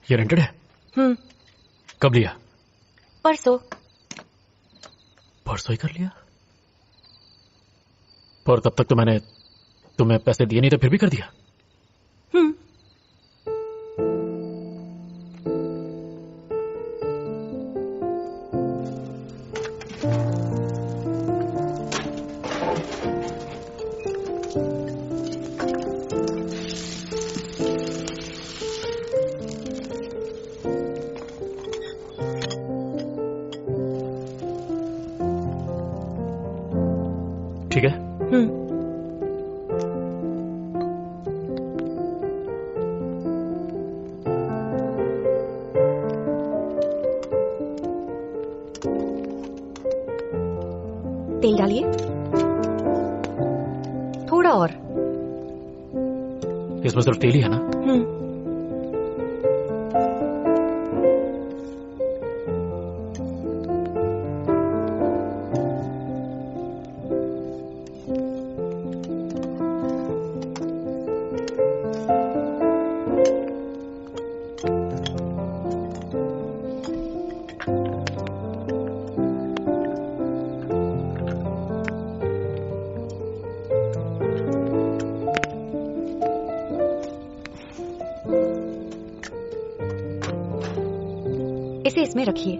ये रेंटेड है? कब लिया? परसों ही कर लिया? पर तब तक तो मैंने तुम्हें पैसे दिए नहीं थे, फिर भी कर दिया। ठीक है। तेल डालिए, थोड़ा और। इसमें सिर्फ तेल ही है ना? इसे इसमें रखिए।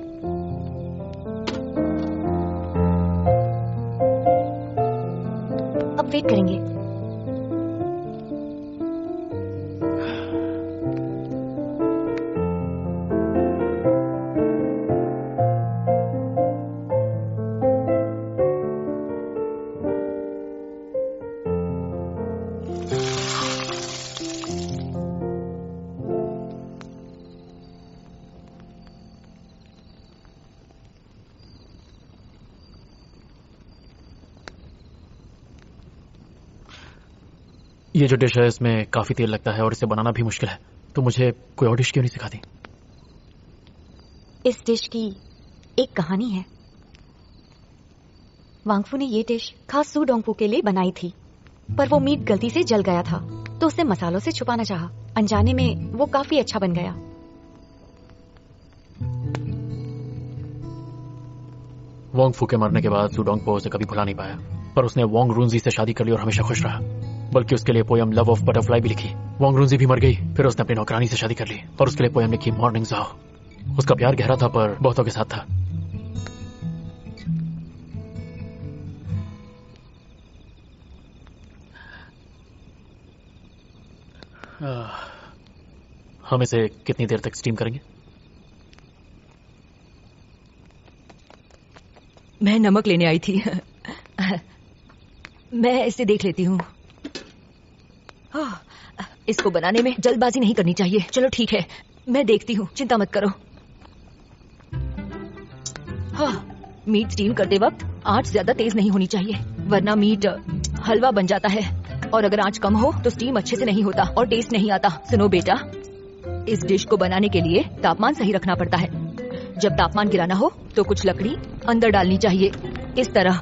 अब वेट करेंगे। ये जो डिश है इसमें काफी तेल लगता है और इसे बनाना भी मुश्किल है, तो मुझे कोई और डिश क्यों नहीं सिखाती? इस डिश की एक कहानी है। वांगफू ने ये डिश खास सू डोंगफू के लिए बनाई थी, पर वो मीट गलती से जल गया था, तो उसे मसालों से छुपाना चाहा। अनजाने में वो काफी अच्छा बन गया। वांगफू के मरने के बाद सू डोंगफू उसे कभी भुला नहीं पाया, पर उसने वांग रुनजी से शादी कर ली और हमेशा खुश रहा। बल्कि उसके लिए पोयम लव ऑफ बटरफ्लाई भी लिखी। वांग रुनजी भी मर गई, फिर उसने अपनी नौकरानी से शादी कर ली और उसके लिए पोयम लिखी मॉर्निंग जाओ। उसका प्यार गहरा था पर बहुतों के साथ था। हम इसे कितनी देर तक स्टीम करेंगे? मैं नमक लेने आई थी। मैं इसे देख लेती हूँ। इसको बनाने में जल्दबाजी नहीं करनी चाहिए। चलो ठीक है, मैं देखती हूँ, चिंता मत करो। मीट स्टीम करते वक्त आंच ज्यादा तेज नहीं होनी चाहिए, वरना मीट हलवा बन जाता है। और अगर आंच कम हो तो स्टीम अच्छे से नहीं होता और टेस्ट नहीं आता। सुनो बेटा, इस डिश को बनाने के लिए तापमान सही रखना पड़ता है। जब तापमान गिराना हो तो कुछ लकड़ी अंदर डालनी चाहिए, इस तरह।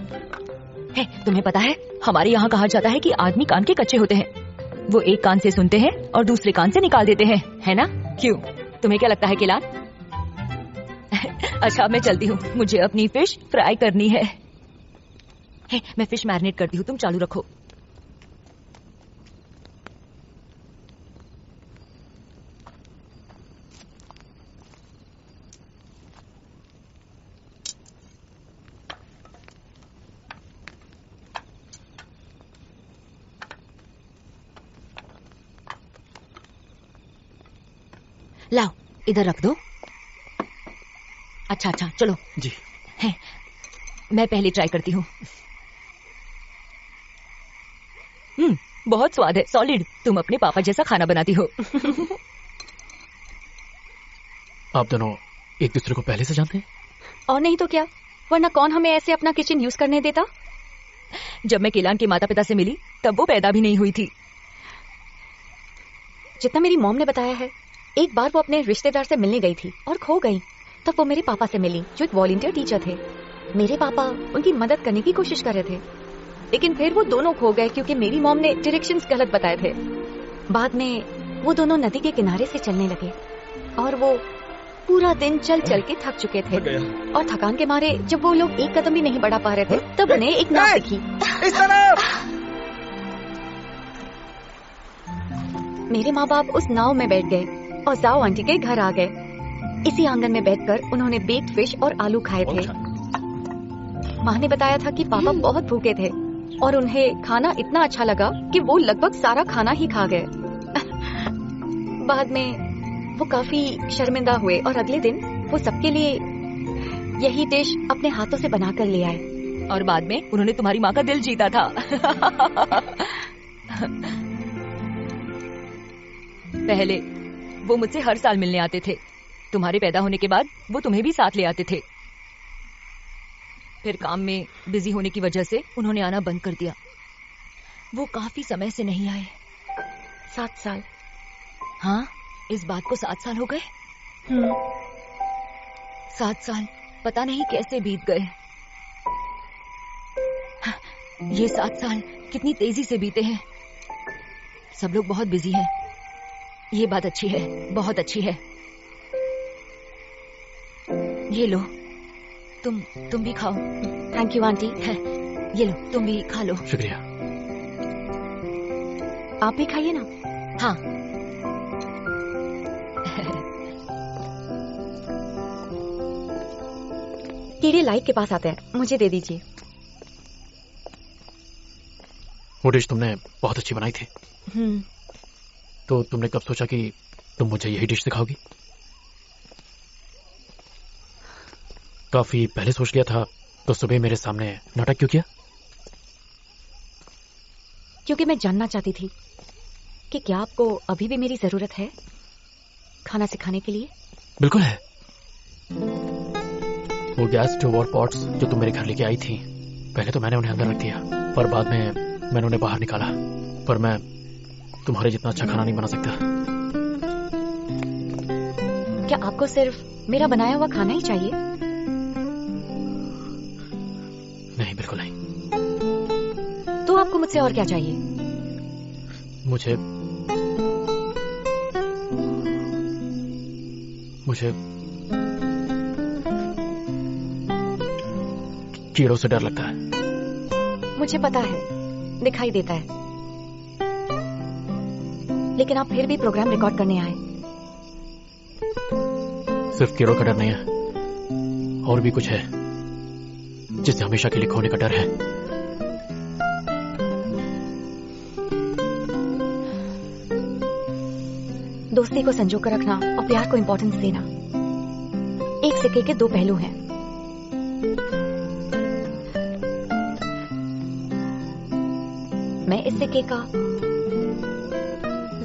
तुम्हें पता है, हमारे यहाँ कहा जाता है कि आदमी कान के कच्चे होते हैं। वो एक कान से सुनते हैं और दूसरे कान से निकाल देते हैं, है ना? क्यों, तुम्हें क्या लगता है किलान? अच्छा, मैं चलती हूँ, मुझे अपनी फिश फ्राई करनी है। मैं फिश मैरिनेट करती हूँ, तुम चालू रखो। लाओ, इधर रख दो। अच्छा, चलो जी। मैं पहले ट्राई करती हूँ। बहुत स्वाद है, सॉलिड। तुम अपने पापा जैसा खाना बनाती हो। आप दोनों एक दूसरे को पहले से जानते हैं? और नहीं तो क्या, वरना कौन हमें ऐसे अपना किचन यूज करने देता? जब मैं किलान के माता पिता से मिली तब वो पैदा भी नहीं हुई थी। जितना मेरी मॉम ने बताया है, एक बार वो अपने रिश्तेदार से मिलने गई थी और खो गई। तब वो मेरे पापा से मिली, जो एक वॉलंटियर टीचर थे। मेरे पापा उनकी मदद करने की कोशिश कर रहे थे, लेकिन फिर वो दोनों खो गए क्योंकि मेरी मॉम ने डायरेक्शंस गलत बताए थे। बाद में वो दोनों नदी के किनारे से चलने लगे। और वो पूरा दिन चल चल के थक चुके थे और थकान के मारे जब वो लोग एक कदम भी नहीं बढ़ा पा रहे थे तब उन्हें एक नाव दिखी। इस तरफ। मेरे माँ बाप उस नाव में बैठ गए और जाओ आंटी के घर आ गए। इसी आंगन में बैठकर उन्होंने बेक्ड फिश और आलू खाए थे। माँ ने बताया था कि पापा बहुत भूखे थे और उन्हें खाना इतना अच्छा लगा कि वो लगभग सारा खाना ही खा गए। बाद में वो काफी शर्मिंदा हुए और अगले दिन वो सबके लिए यही डिश अपने हाथों से बनाकर ले आए। और बाद में उन्होंने तुम्हारी माँ का दिल जीता था। पहले वो मुझसे हर साल मिलने आते थे। तुम्हारे पैदा होने के बाद वो तुम्हें भी साथ ले आते थे। फिर काम में बिजी होने की वजह से उन्होंने आना बंद कर दिया। वो काफी समय से नहीं आए। 7 साल। हाँ, इस बात को 7 साल हो गए। 7 साल पता नहीं कैसे बीत गए। ये 7 साल कितनी तेजी से बीते हैं। सब लोग बहुत बिजी हैं। ये बात अच्छी है, बहुत अच्छी है। ये लो, तुम भी खाओ। Thank you aunty. ये लो, तुम भी खा लो। शुक्रिया। आप भी खाइए ना। हाँ। कीड़े लाइट के पास आते हैं, मुझे दे दीजिए। वो डिश तुमने बहुत अच्छी बनाई थी। तो तुमने कब सोचा कि तुम मुझे यही डिश सिखाओगी? काफी पहले सोच लिया था, तो सुबह मेरे सामने नाटक क्यों किया? क्योंकि मैं जानना चाहती थी कि क्या आपको अभी भी मेरी जरूरत है खाना सिखाने के लिए? बिल्कुल है। वो गैस स्टोव और पॉट्स जो तुम मेरे घर लेके आई थी, पहले तो मैंने उन्हें अंदर रख दिया, पर बाद में मैंने उन्हें बाहर निकाला। पर मैं तुम्हारे जितना अच्छा खाना नहीं बना सकता। क्या आपको सिर्फ मेरा बनाया हुआ खाना ही चाहिए? नहीं, बिल्कुल नहीं। तो आपको मुझसे और क्या चाहिए? मुझे कीड़ों से डर लगता है। मुझे पता है, दिखाई देता है। लेकिन आप फिर भी प्रोग्राम रिकॉर्ड करने आए। सिर्फ कीड़ों का डर नहीं है, और भी कुछ है जिससे हमेशा के लिए खोने का डर है। दोस्ती को संजो कर रखना और प्यार को इम्पोर्टेंस देना एक सिक्के के 2 पहलू हैं। मैं इस सिक्के का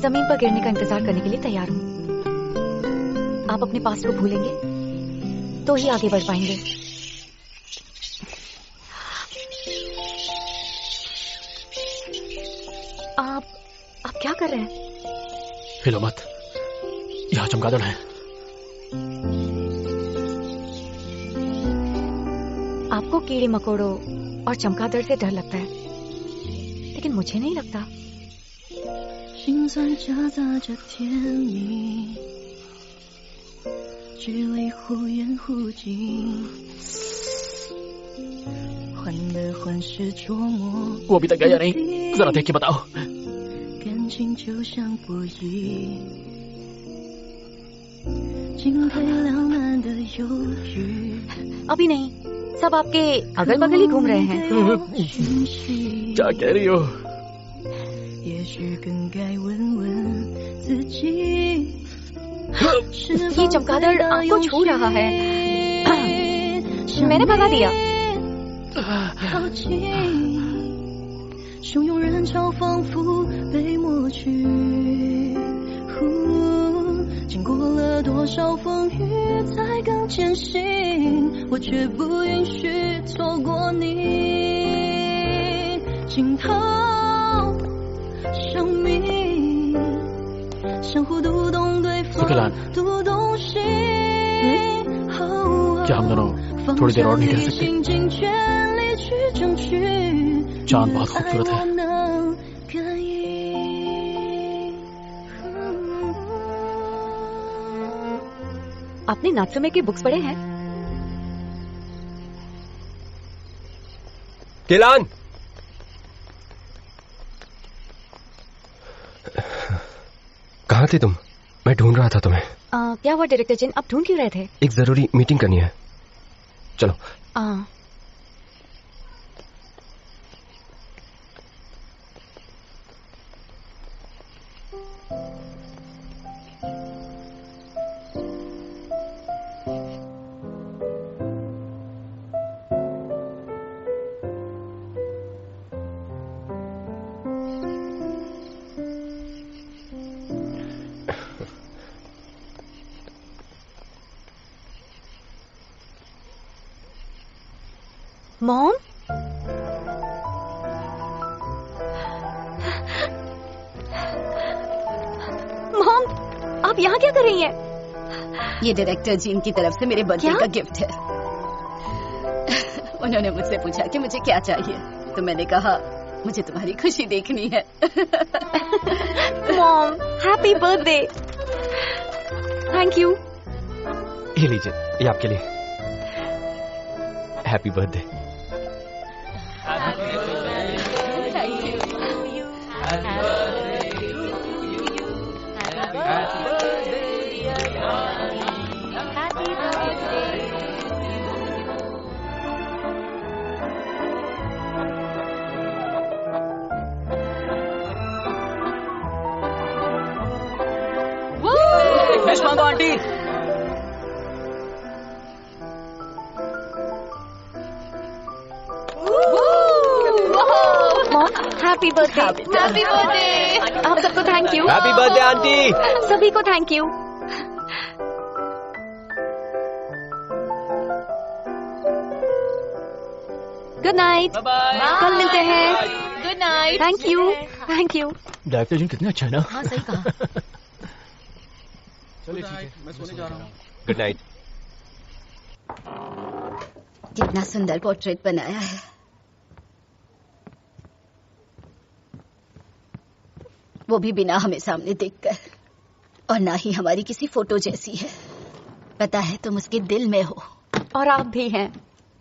जमीन पर गिरने का इंतजार करने के लिए तैयार हूं। आप अपने पास्ट को भूलेंगे तो ही आगे बढ़ पाएंगे। आप क्या कर रहे हैं? हिलो मत, यहाँ चमगादड़ है। आपको कीड़े मकोड़ों और चमगादड़ से डर लगता है, लेकिन मुझे नहीं लगता। 心酸夹杂着甜蜜，距离忽远忽近，患得患失捉摸。 वो अभी तक गया नहीं, जरा देख के बताओ। 感情就像博弈，进退两难的犹豫。 अभी नहीं, सब आपके अगल बगल ही घूम रहे हैं। क्या कह रही हो? 也许更该问问自己。 ये चमगादड़ आपको छू रहा है। मैंने भगा दिया। 靠近，汹涌人潮仿佛被抹去。经过了多少风雨才更坚信，我却不允许错过你。惊涛生命，相互读懂对方，读懂心。 क्या हम दोनों थोड़ी देर और नहीं रह सकते? चांद बहुत खूबसूरत है। आपने नात्सुमे के बुक्स पढ़े हैं? केलान, कहाँ थे तुम? मैं ढूंढ रहा था तुम्हें। क्या हुआ डायरेक्टर जिन, आप ढूंढ क्यों रहे थे? एक जरूरी मीटिंग करनी है, चलो। मॉम, मॉम, आप यहाँ क्या कर रही हैं? ये डायरेक्टर जीन की तरफ से मेरे बर्थडे क्या? का गिफ्ट है। उन्होंने मुझसे पूछा कि मुझे क्या चाहिए, तो मैंने कहा मुझे तुम्हारी खुशी देखनी है। Mom, happy birthday. Thank you. ये लीजिए, ये आपके लिए। Happy birthday. विश मांगो aunty. Mom, happy birthday. Happy birthday. आप सबको thank you. Happy birthday aunty. सभी को थैंक यू। Good night. कल मिलते हैं। Good night. Thank you, thank you. Director ji कितना अच्छा है ना। हाँ सही कहा। Good night. कितना सुंदर पोर्ट्रेट बनाया है। वो भी बिना हमें सामने देखकर, और ना ही हमारी किसी फोटो जैसी है। पता है तुम उसके दिल में हो, और आप भी हैं।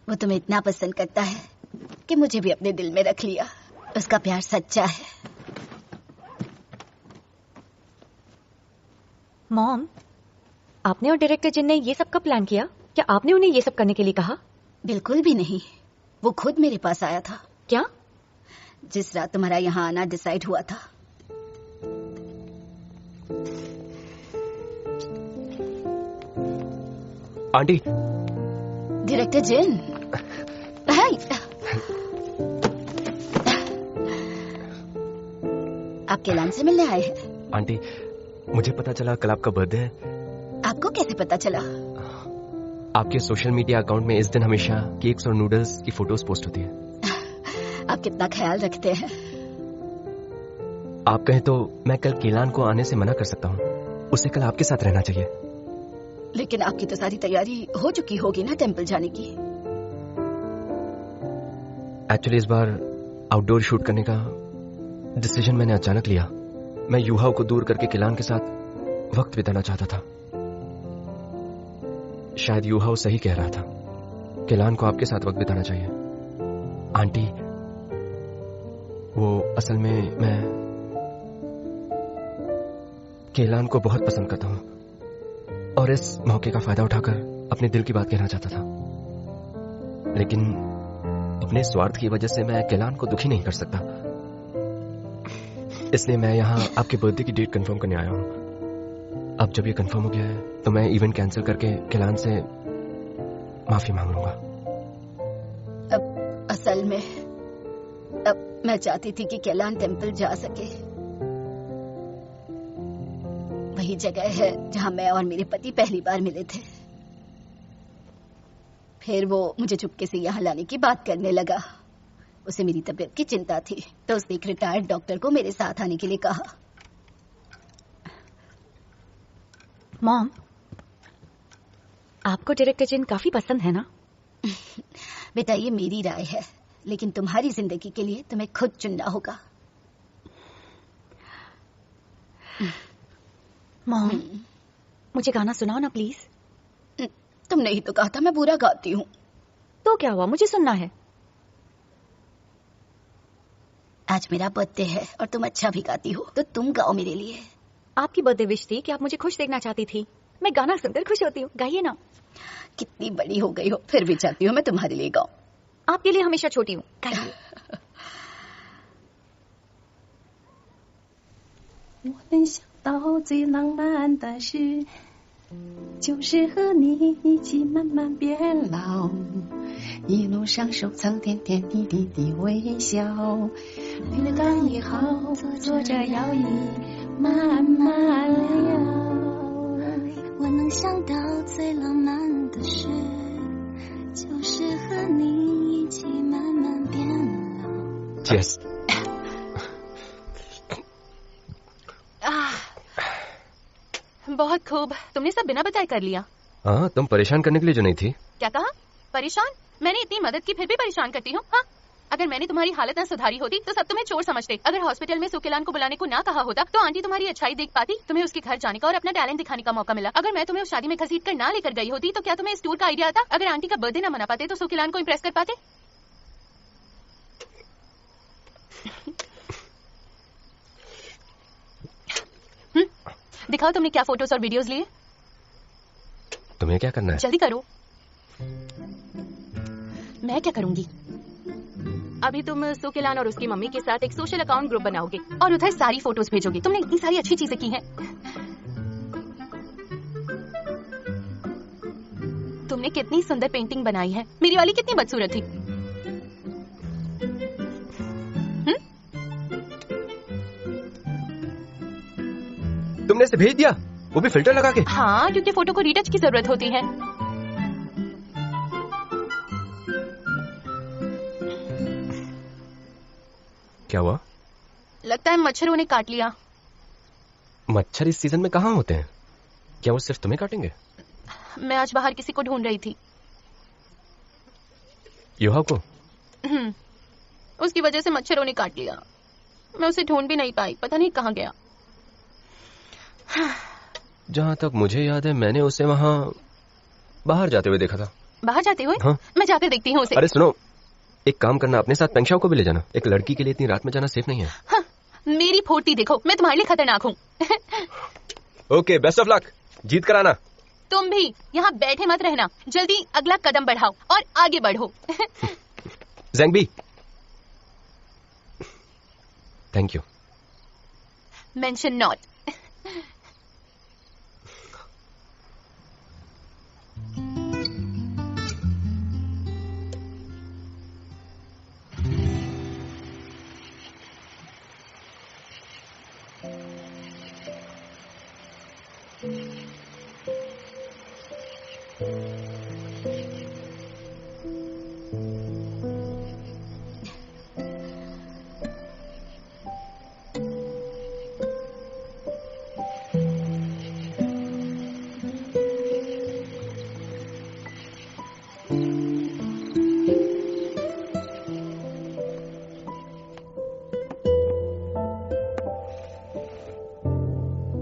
वो तुम्हें इतना पसंद करता है कि मुझे भी अपने दिल में रख लिया। उसका प्यार सच्चा है। मॉम, आपने और डायरेक्टर जिन ने ये सब कब प्लान किया? क्या आपने उन्हें ये सब करने के लिए कहा? बिल्कुल भी नहीं, वो खुद मेरे पास आया था। क्या? जिस रात तुम्हारा यहाँ आना डिसाइड हुआ था। आंटी। डायरेक्टर जिन। हाय। आप केलान से मिलने आए हैं? आंटी, मुझे पता चला कल आपका बर्थडे है। आपको कैसे पता चला? आपके सोशल मीडिया अकाउंट में इस दिन हमेशा केक्स और नूडल्स की फोटोज पोस्ट होती है। आप कितना ख्याल रखते हैं। आप कहें तो मैं कल केलान को आने से मना कर सकता हूँ। उसे कल आपके साथ रहना चाहिए। लेकिन आपकी तो सारी तैयारी हो चुकी होगी ना टेंपल जाने की। एक्चुअली इस बार आउटडोर शूट करने का डिसीजन मैंने अचानक लिया। मैं यूहाओ को दूर करके केलान के साथ वक्त बिताना चाहता था। शायद यूहाओ सही कह रहा था, केलान को आपके साथ वक्त बिताना चाहिए। आंटी, वो असल में मैं केलान को बहुत पसंद करता हूं और इस मौके का फायदा उठाकर अपने दिल की बात कहना चाहता था। लेकिन अपने स्वार्थ की वजह से मैं केलान को दुखी नहीं कर सकता। इसलिए मैं यहाँ आपके बर्थडे की डेट कंफर्म करने आया हूँ। अब जब ये कंफर्म हो गया है तो मैं इवेंट कैंसिल करके केलान से माफी मांग लूंगा। अब असल में अब मैं चाहती थी कि केलान टेंपल जा सके। वही जगह है जहां मैं और मेरे पति पहली बार मिले थे। फिर वो मुझे चुपके से यहाँ लाने की बात करने लगा। उसे मेरी तबीयत की चिंता थी, तो उसने एक रिटायर्ड डॉक्टर को मेरे साथ आने के लिए कहा। मॉम, आपको डायरेक्टर जिन काफी पसंद है ना? बेटा, ये मेरी राय है, लेकिन तुम्हारी जिंदगी के लिए तुम्हें खुद चुनना होगा। मॉम, मुझे गाना सुनाओ ना प्लीज। तुमने ही तो कहा था मैं बुरा गाती हूँ। तो क्या हुआ, मुझे सुनना है। आज मेरा बर्थडे है और तुम अच्छा भी गाती हो, तो तुम गाओ मेरे लिए। आपकी बर्थडे विश थी कि आप मुझे खुश देखना चाहती थी। मैं गाना सुनकर खुश होती हूँ, गाइए ना। कितनी बड़ी हो गई हो, फिर भी चाहती हूँ मैं तुम्हारे लिए गाऊं। आपके लिए हमेशा छोटी हूँ, गाइए। 我能想到最浪漫的事，就是和你一起慢慢变老，一路上收藏点点滴滴的微笑，累了躺也好，坐着摇椅慢慢聊。我能想到最浪漫的事，就是和你一起慢慢变老。 Cheers. बहुत खूब, तुमने सब बिना बताए कर लिया। हाँ, तुम परेशान करने के लिए जो नहीं थी। क्या कहा? परेशान? मैंने इतनी मदद की फिर भी परेशान करती हूँ? हाँ, अगर मैंने तुम्हारी हालत न सुधारी होती तो सब तुम्हें चोर समझते। अगर हॉस्पिटल में सुकेलान को बुलाने को ना कहा होता तो आंटी तुम्हारी अच्छाई देख पाती, तुम्हें उसके घर जाने का और अपना टैलेंट दिखाने का मौका मिला। अगर मैं तुम्हें उस शादी में घसीट कर ना लेकर गई होती तो क्या तुम्हें इस टूर का आइडिया आता? अगर आंटी का बर्थडे ना मना पाते तो सुकेलान को इम्प्रेस कर पाते? दिखाओ तुमने क्या फोटोज और वीडियोस लिए। तुम्हें क्या करना है? जल्दी करो। मैं क्या करूंगी? अभी तुम सुकेलान और उसकी मम्मी के साथ एक सोशल अकाउंट ग्रुप बनाओगे और उधर सारी फोटोज भेजोगे। तुमने इतनी सारी अच्छी चीजें की हैं। तुमने कितनी सुंदर पेंटिंग बनाई है। मेरी वाली कितनी बदसूरत थी। तुमने इसे भेज दिया, वो भी फिल्टर लगा के? हाँ, क्योंकि फोटो को रीटच की जरूरत होती है। क्या हुआ? लगता है मच्छरों ने काट लिया। मच्छर इस सीजन में कहाँ होते हैं? क्या वो सिर्फ तुम्हें काटेंगे? मैं आज बाहर किसी को ढूंढ रही थी। युहा को? उसकी वजह से मच्छरों ने काट लिया। मैं उसे ढूंढ भी नहीं पाई, पता नहीं कहाँ गया। जहाँ तक मुझे याद है मैंने उसे वहाँ बाहर जाते हुए देखा था। बाहर जाते हुए? हाँ। मैं जाकर देखती हूँ उसे। अरे सुनो, एक काम करना, अपने साथ पेंगशाओ को भी ले जाना। एक लड़की के लिए इतनी रात में जाना सेफ नहीं है। हाँ, मेरी फुर्ती देखो, मैं तुम्हारे लिए खतरनाक हूँ। ओके, बेस्ट ऑफ लक, जीत कर आना। तुम भी यहाँ बैठे मत रहना, जल्दी अगला कदम बढ़ाओ और आगे बढ़ो। ज़ेंगबी, थैंक यू। Mention not.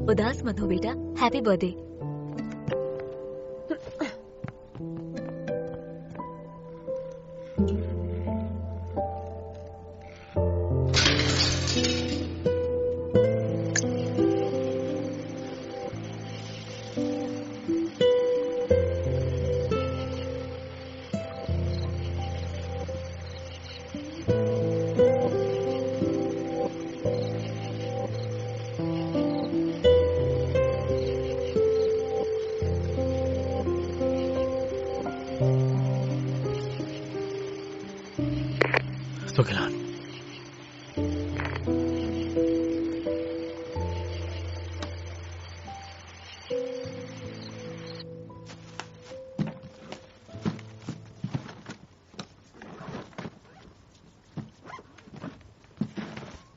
उदास मत हो बेटा, हैप्पी बर्थडे। सुकेलान,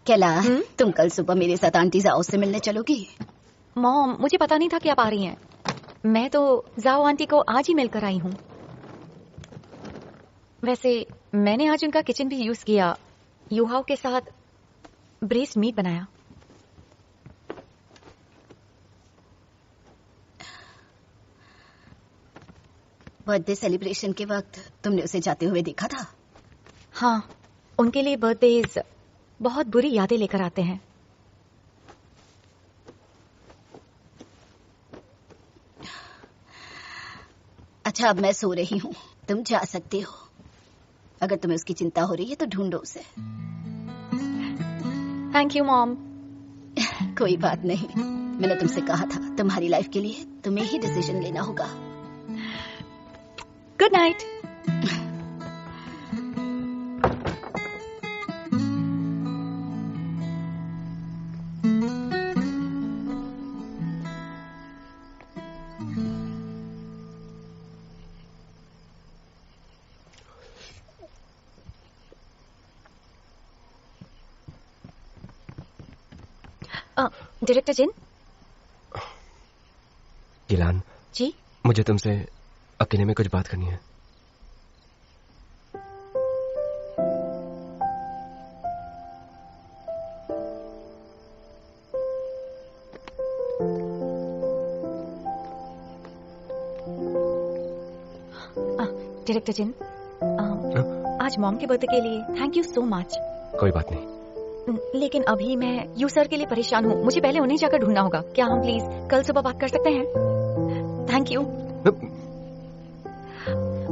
कैलान, तुम कल सुबह मेरे साथ आंटी जाओ से मिलने चलोगी? मॉम, मुझे पता नहीं था कि आप आ रही हैं। मैं तो जाओ आंटी को आज ही मिलकर आई हूँ। वैसे मैंने आज उनका किचन भी यूज किया, युहाओ के साथ ब्रेस्ट मीट बनाया। बर्थडे सेलिब्रेशन के वक्त तुमने उसे जाते हुए देखा था? हाँ, उनके लिए बर्थडेज बहुत बुरी यादें लेकर आते हैं। अच्छा, अब मैं सो रही हूँ, तुम जा सकती हो। अगर तुम्हें उसकी चिंता हो रही है तो ढूंढो उसे। Thank you mom. कोई बात नहीं, मैंने तुमसे कहा था तुम्हारी लाइफ के लिए तुम्हें ही डिसीजन लेना होगा। Good night. डायरेक्टर जिन। गिलान जी। मुझे तुमसे अकेले में कुछ बात करनी है। डायरेक्टर जिन, आज मॉम के बर्थडे के लिए थैंक यू सो मच। कोई बात नहीं। लेकिन अभी मैं यू सर के लिए परेशान हूँ, मुझे पहले उन्हें जाकर ढूंढना होगा। क्या हम प्लीज कल सुबह बात कर सकते हैं? Thank you.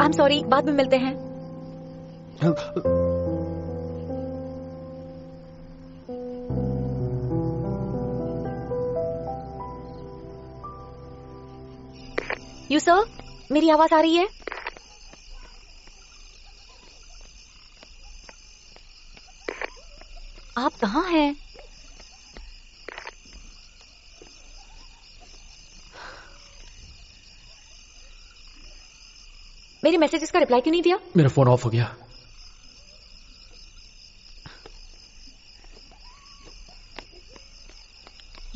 I am sorry, बाद में मिलते हैं। यू सर, मेरी आवाज आ रही है? आप कहाँ हैं? मेरे मैसेजेस का रिप्लाई क्यों नहीं दिया? मेरा फोन ऑफ हो गया।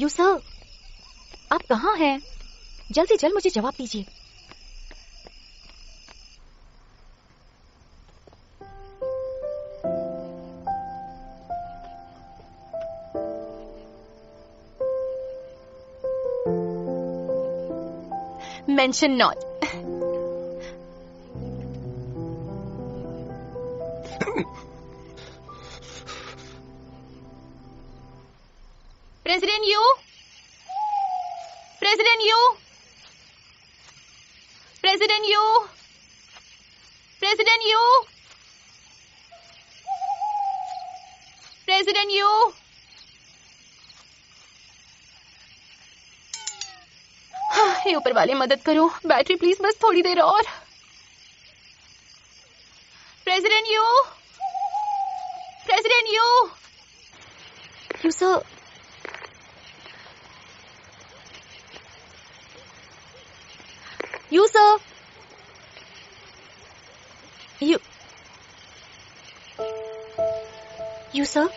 यू सर, आप कहाँ हैं? जल्द से जल्द मुझे जवाब दीजिए। Mention not. President Yu? President Yu? President Yu? President Yu? President Yu? हे ऊपर वाले मदद करो, बैटरी प्लीज बस थोड़ी देर और। President you, president you. You sir, you sir, you sir.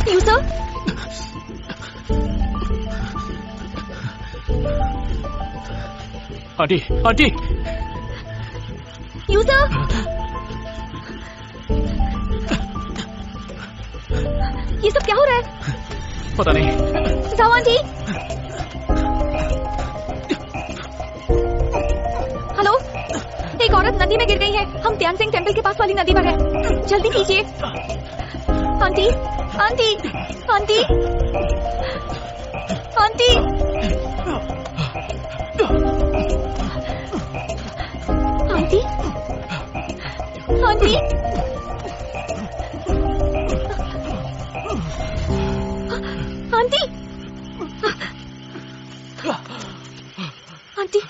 You sir, aunty, aunty. You sir, ये सब क्या हो रहा है? पता नहीं। जाओ आंटी। हेलो, एक औरत नदी में गिर गई है। हम त्यान सिंह टेम्पल के पास वाली नदी पर है, जल्दी कीजिए। Aunty, aunty, aunty, aunty, aunty, aunty, aunty, aunty.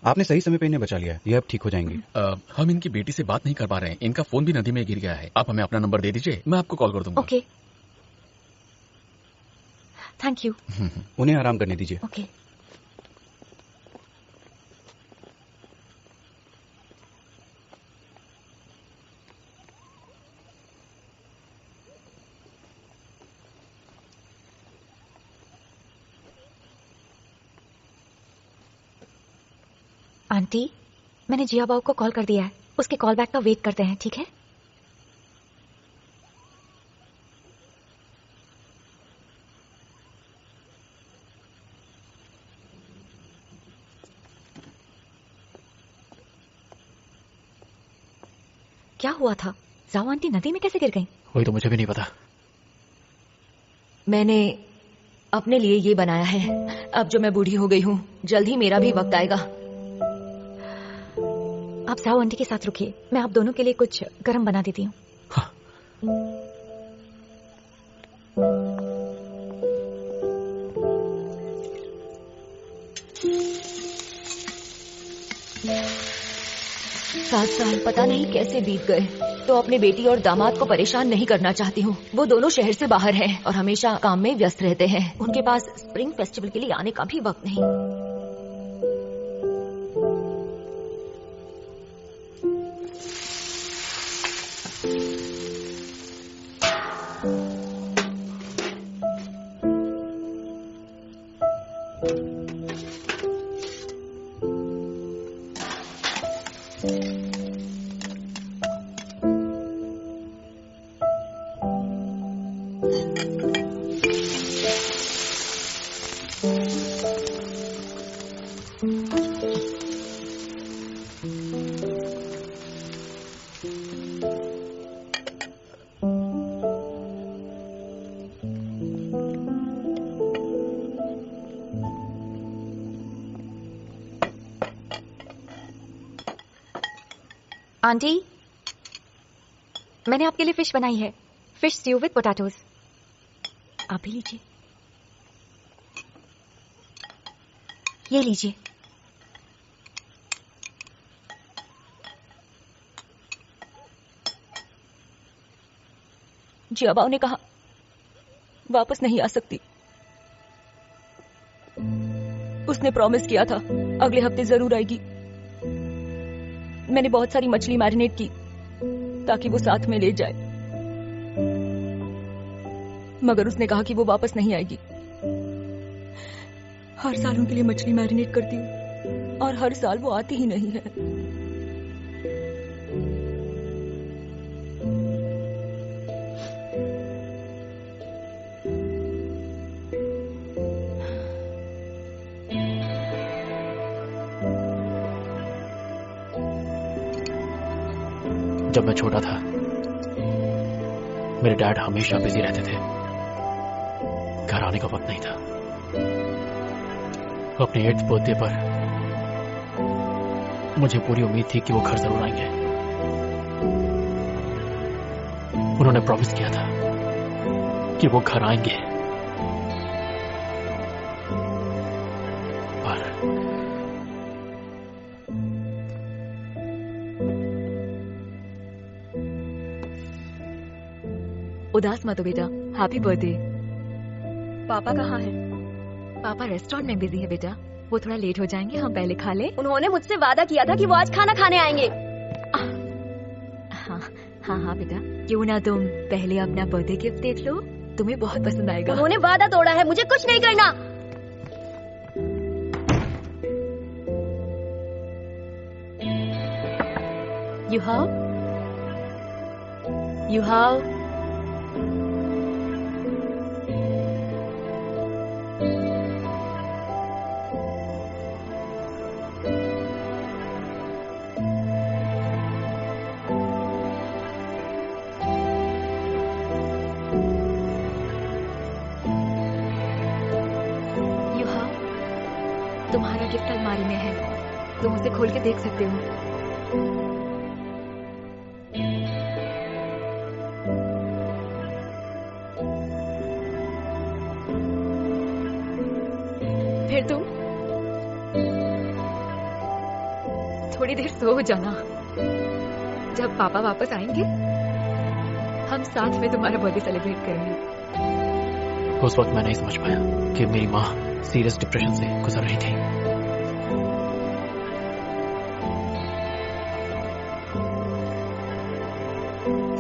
आपने सही समय पे इन्हें बचा लिया है, ये अब ठीक हो जाएंगी। हम इनकी बेटी से बात नहीं कर पा रहे हैं, इनका फोन भी नदी में गिर गया है। आप हमें अपना नंबर दे दीजिए, मैं आपको कॉल कर दूंगा। Okay, thank you. उन्हें आराम करने दीजिए। ओके। आंटी, मैंने जिया बाबू को कॉल कर दिया है, उसके कॉल बैक का वेट करते हैं, ठीक है? क्या हुआ था? जाओ आंटी नदी में कैसे गिर गई? वही तो मुझे भी नहीं पता। मैंने अपने लिए ये बनाया है। अब जो मैं बूढ़ी हो गई हूँ, जल्द ही मेरा भी वक्त आएगा। आप जाओ आंटी के साथ रुकिए, मैं आप दोनों के लिए कुछ गर्म बना देती हूँ। हाँ। सात साल पता नहीं कैसे बीत गए। तो अपने बेटी और दामाद को परेशान नहीं करना चाहती हूँ। वो दोनों शहर से बाहर हैं और हमेशा काम में व्यस्त रहते हैं। उनके पास स्प्रिंग फेस्टिवल के लिए आने का भी वक्त नहीं। आंटी, मैंने आपके लिए फिश बनाई है, फिश स्ट्यू विद पोटैटोज। आप भी लीजिए। ये लीजिए। जिया बाबू ने कहा वापस नहीं आ सकती। उसने प्रॉमिस किया था अगले हफ्ते जरूर आएगी। मैंने बहुत सारी मछली मैरिनेट की ताकि वो साथ में ले जाए, मगर उसने कहा कि वो वापस नहीं आएगी। हर साल उनके लिए मछली मैरिनेट करती हूँ और हर साल वो आती ही नहीं है। जब मैं छोटा था मेरे डैड हमेशा बिजी रहते थे, घर आने का वक्त नहीं था। अपने 8th बर्थडे पर मुझे पूरी उम्मीद थी कि वो घर जरूर आएंगे। उन्होंने प्रॉमिस किया था कि वो घर आएंगे, पर उदास मत हो बेटा, हैप्पी बर्थडे। पापा कहाँ हैं? पापा रेस्टोरेंट में बिजी है बेटा, वो थोड़ा लेट हो जाएंगे, हम पहले खा लें। उन्होंने मुझसे वादा किया था कि वो आज खाना खाने आएंगे। हाँ हाँ हाँ बेटा, क्यों ना तुम पहले अपना बर्थडे गिफ्ट देख लो, तुम्हें बहुत पसंद आएगा। उन्होंने वादा तोड़ा है, मुझे कुछ नहीं करना। You have तुम्हारा गिफ्ट अलमारी में है, तुम उसे खोल के देख सकते हो। फिर तुम थोड़ी देर सो जाना। जब पापा वापस आएंगे हम साथ में तुम्हारा बर्थडे सेलिब्रेट करेंगे। उस वक्त मैं नहीं समझ पाया कि मेरी माँ सीरियस डिप्रेशन से गुजर रही थी।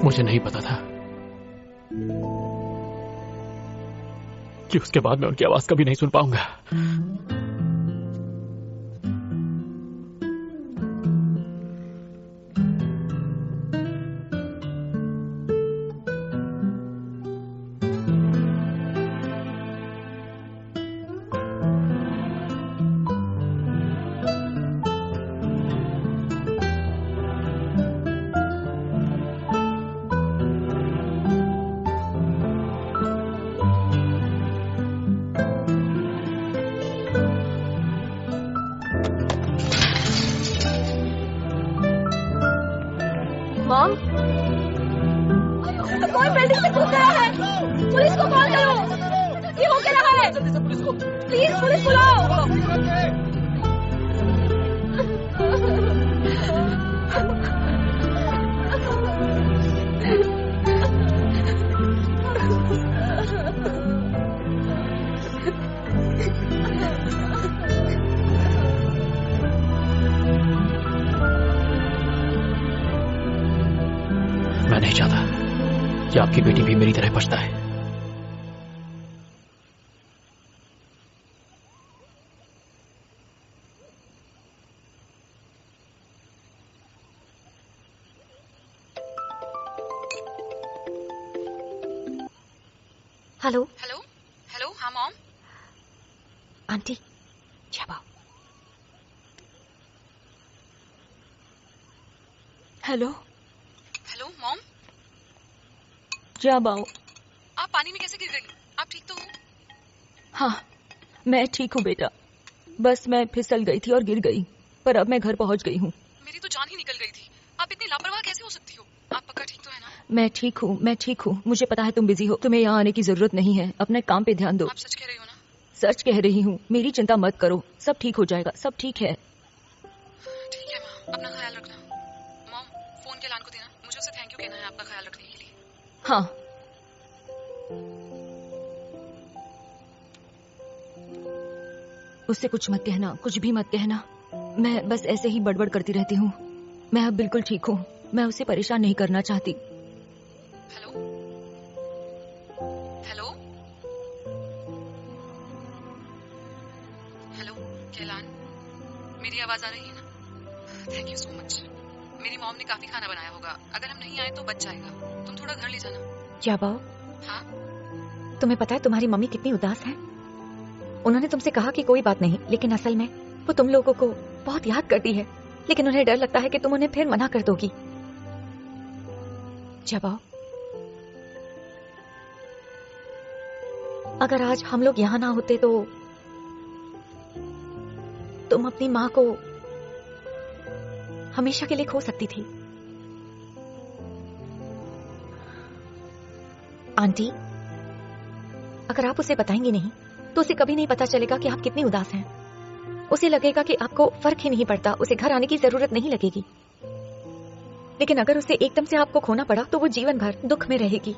मुझे नहीं पता था कि उसके बाद मैं उनकी आवाज कभी नहीं सुन पाऊंगा। मॉम, कोई बिल्डिंग से कूद गया है। पुलिस को कॉल करो। ये हो क्या रहा है? प्लीज पुलिस बुलाओ। मैं नहीं चाहता कि आपकी बेटी भी मेरी तरह पछताए। हेलो हेलो हेलो, हाँ मॉम। आंटी, जाओ। हेलो हेलो मॉम, जा बाओ। आप पानी में कैसे गिर गई? आप ठीक तो हो? हाँ, मैं ठीक हूँ बेटा। बस मैं फिसल गई थी और गिर गई, पर अब मैं घर पहुँच गई हूँ। मेरी तो जान ही निकल गई थी। आप इतनी लापरवाह कैसे हो सकती हो? आप पक्का ठीक तो है ना? मैं ठीक हूँ। मुझे पता है तुम बिजी हो, तुम्हें यहाँ आने की जरूरत नहीं है। अपने काम पे ध्यान दो। आप सच कह रही हो ना? सच कह रही हूँ, मेरी चिंता मत करो, सब ठीक हो जाएगा, सब ठीक है। ठीक है माँ, अपना ख्याल रखना। मॉम, फोन के लान को देना, मुझे उसे थैंक यू कहना है आपका ख्याल रखने के लिए। हाँ। उससे कुछ मत कहना, कुछ भी मत कहना। मैं बस ऐसे ही बड़बड़ करती रहती हूँ। मैं अब बिल्कुल ठीक हूँ। मैं उसे परेशान नहीं करना चाहती। हेलो हेलो हेलो, कैलान, मेरी आवाज आ रही है ना? Thank you so much. मेरी मॉम ने काफी खाना बनाया होगा, अगर हम नहीं आए तो बच जाएगा। तुम थोड़ा घर ले जाना। जाबाओ, हाँ? तुम्हें पता है तुम्हारी मम्मी कितनी उदास है? उन्होंने तुमसे कहा कि कोई बात नहीं, लेकिन असल में वो तुम लोगों को बहुत याद करती है, लेकिन उन्हें डर लगता है कि तुम उन्हें फिर मना कर दोगी। जाबाओ, अगर आज हम लोग यहाँ ना होते तो तुम अपनी माँ को हमेशा के लिए खो सकती थी। आंटी, अगर आप उसे बताएंगी नहीं तो उसे कभी नहीं पता चलेगा कि आप कितनी उदास हैं। उसे लगेगा कि आपको फर्क ही नहीं पड़ता, उसे घर आने की जरूरत नहीं लगेगी। लेकिन अगर उसे एकदम से आपको खोना पड़ा तो वो जीवन भर दुख में रहेगी।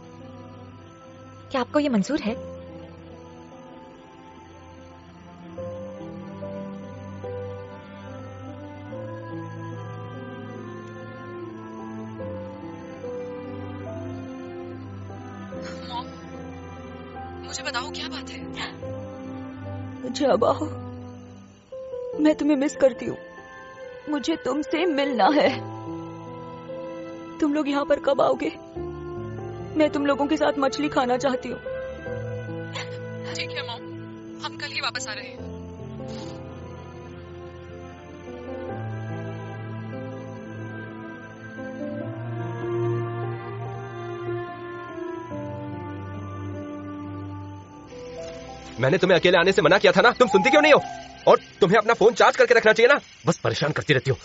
क्या आपको ये मंजूर है? मॉम, मुझे बताओ क्या बात है? जाबा, मैं तुम्हें मिस करती हूँ। मुझे तुमसे मिलना है। तुम लोग यहाँ पर कब आओगे? मैं तुम लोगों के साथ मछली खाना चाहती हूँ। ठीक है मॉम, हम कल ही वापस आ रहे हैं। मैंने तुम्हें अकेले आने से मना किया था ना, तुम सुनती क्यों नहीं हो? और तुम्हें अपना फोन चार्ज करके रखना चाहिए ना, बस परेशान करती रहती हो।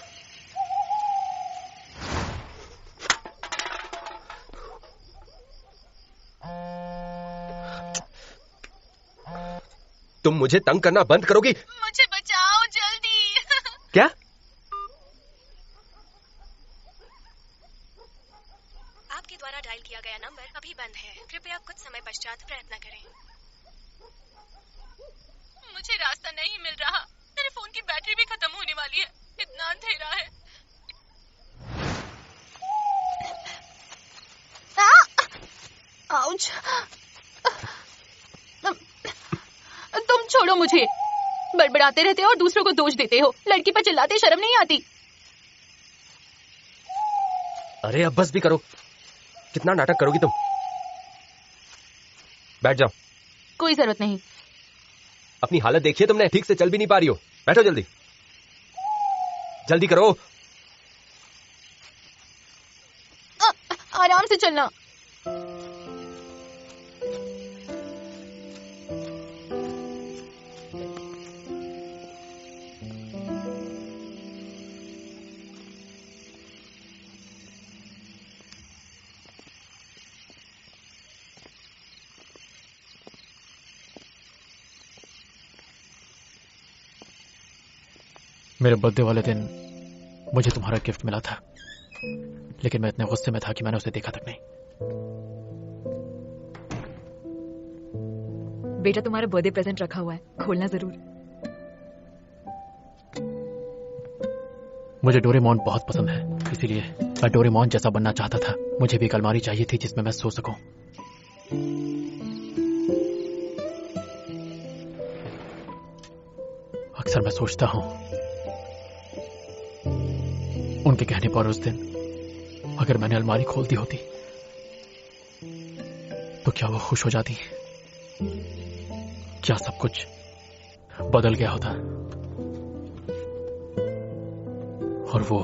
तुम मुझे तंग करना बंद करोगी? मुझे बचाओ जल्दी। क्या? आपके द्वारा डायल किया गया नंबर अभी बंद है, कृपया कुछ समय पश्चात प्रयत्न करें। मुझे रास्ता नहीं मिल रहा, मेरे फोन की बैटरी भी खत्म होने वाली है, इतना अंधेरा है। आउच! तुम छोड़ो मुझे। बड़बड़ाते रहते हो और दूसरों को दोष देते हो। लड़की पर चिल्लाते शर्म नहीं आती? अरे अब बस भी करो, कितना नाटक करोगी तुम? बैठ जाओ। कोई जरूरत नहीं। अपनी हालत देखिए तुमने, ठीक से चल भी नहीं पा रही हो। बैठो जल्दी, जल्दी करो। आराम से चलना। मेरे बर्थडे वाले दिन मुझे तुम्हारा गिफ्ट मिला था, लेकिन मैं इतने गुस्से में था कि मैंने उसे देखा तक नहीं। बेटा तुम्हारा बर्थडे प्रेजेंट रखा हुआ है, खोलना जरूर। मुझे डोरेमोन बहुत पसंद है, इसीलिए मैं डोरेमोन जैसा बनना चाहता था। मुझे भी एक अलमारी चाहिए थी जिसमें मैं सो सकूं। अक्सर मैं सोचता हूं, उनके कहने पर उस दिन अगर मैंने अलमारी खोल दी होती तो क्या वो खुश हो जाती? क्या सब कुछ बदल गया होता? और वो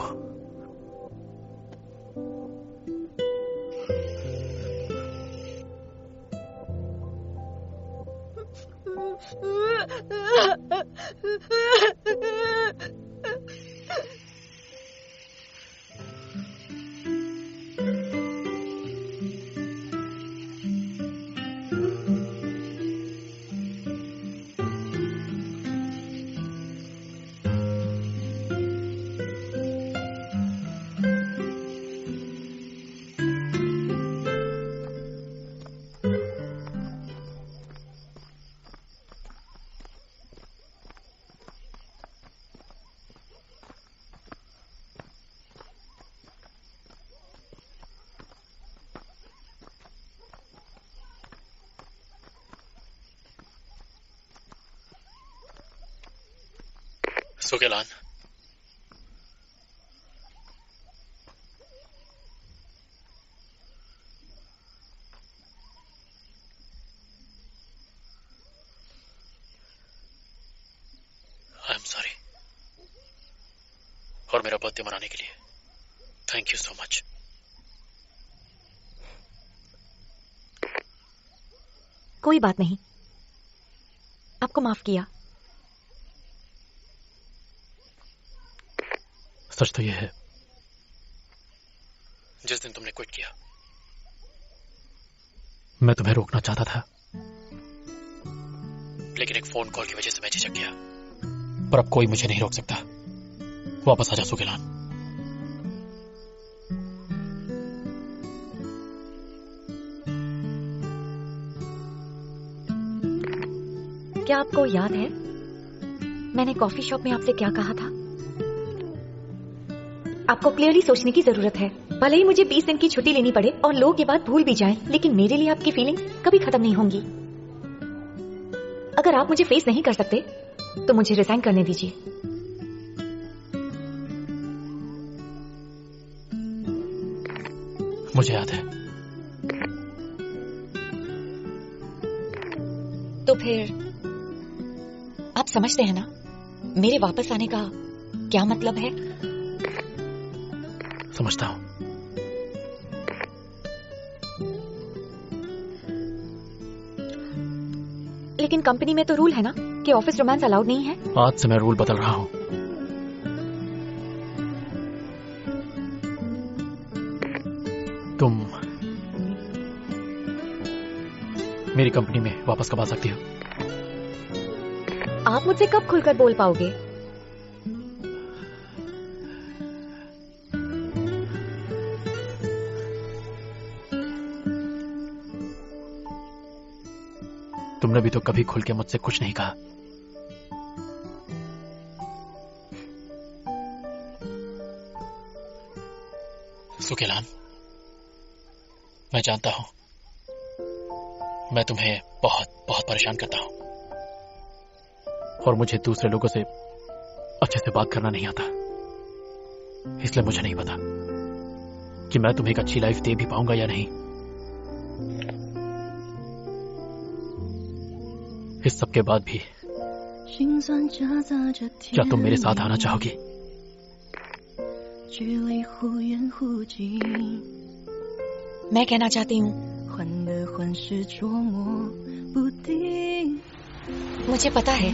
सुगेलान, आई एम सॉरी। और मेरा बर्थडे मनाने के लिए थैंक यू सो मच। कोई बात नहीं, आपको माफ किया। सच तो यह है, जिस दिन तुमने क्विट किया मैं तुम्हें रोकना चाहता था, लेकिन एक फोन कॉल की वजह से मैं झिझक गया। पर अब कोई मुझे नहीं रोक सकता। वापस आ जा सुगेलान। क्या आपको याद है मैंने कॉफी शॉप में आपसे क्या कहा था? आपको क्लियरली सोचने की जरूरत है। भले ही मुझे 20 दिन की छुट्टी लेनी पड़े और लोग ये बात भूल भी जाएं, लेकिन मेरे लिए आपकी फीलिंग्स कभी खत्म नहीं होंगी। अगर आप मुझे फेस नहीं कर सकते तो मुझे रिजाइन करने दीजिए। मुझे याद है। तो फिर आप समझते हैं ना मेरे वापस आने का क्या मतलब है? समझता हूं। लेकिन कंपनी में तो रूल है ना कि ऑफिस रोमांस अलाउड नहीं है। आज से मैं रूल बदल रहा हूं। तुम मेरी कंपनी में वापस कब आ सकती हो? आप मुझसे कब खुलकर बोल पाओगे? तुमने भी तो कभी खुल के मुझसे कुछ नहीं कहा। सुगेलान, मैं जानता हूं मैं तुम्हें बहुत बहुत परेशान करता हूं और मुझे दूसरे लोगों से अच्छे से बात करना नहीं आता, इसलिए मुझे नहीं पता कि मैं तुम्हें एक अच्छी लाइफ दे भी पाऊंगा या नहीं। इस सब के बाद भी क्या तुम मेरे साथ आना चाहोगी? मैं कहना चाहती हूँ मुझे पता है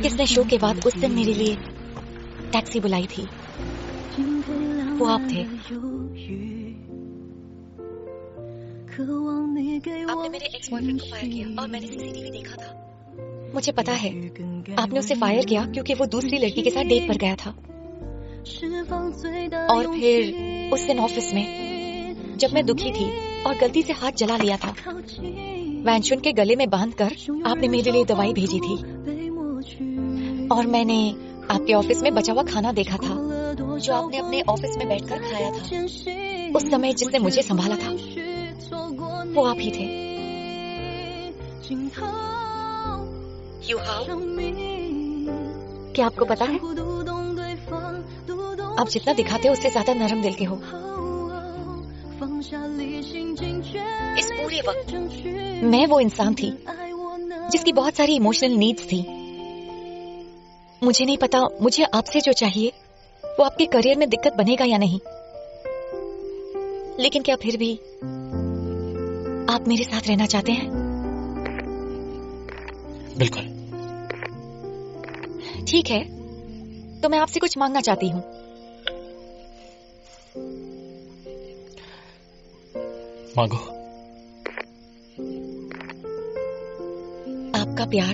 किसने शो के बाद उस दिन मेरे लिए टैक्सी बुलाई थी। वो आप थे। आपने मेरे एक्स बॉयफ्रेंड को फायर किया और मैंने सीसीटीवी देखा था। मुझे पता है आपने उसे फायर किया क्योंकि वो दूसरी लड़की के साथ डेट पर गया था। और फिर उस दिन ऑफिस में जब मैं दुखी थी और गलती से हाथ जला लिया था, वैंशुन के गले में बांधकर आपने मेरे लिए दवाई भेजी थी और मैंने आपके ऑफिस में बचा हुआ खाना देखा था जो आपने अपने ऑफिस में बैठकर खाया था। उस समय जिसने मुझे संभाला था वो आप ही थे। क्या आपको पता है, आप जितना दिखाते हो उससे ज्यादा नरम दिल के हो। इस पूरे वक्त मैं वो इंसान थी जिसकी बहुत सारी इमोशनल नीड्स थी। मुझे नहीं पता मुझे आपसे जो चाहिए वो आपके करियर में दिक्कत बनेगा या नहीं, लेकिन क्या फिर भी आप मेरे साथ रहना चाहते हैं? बिल्कुल। ठीक है, तो मैं आपसे कुछ मांगना चाहती हूँ। मांगो। आपका प्यार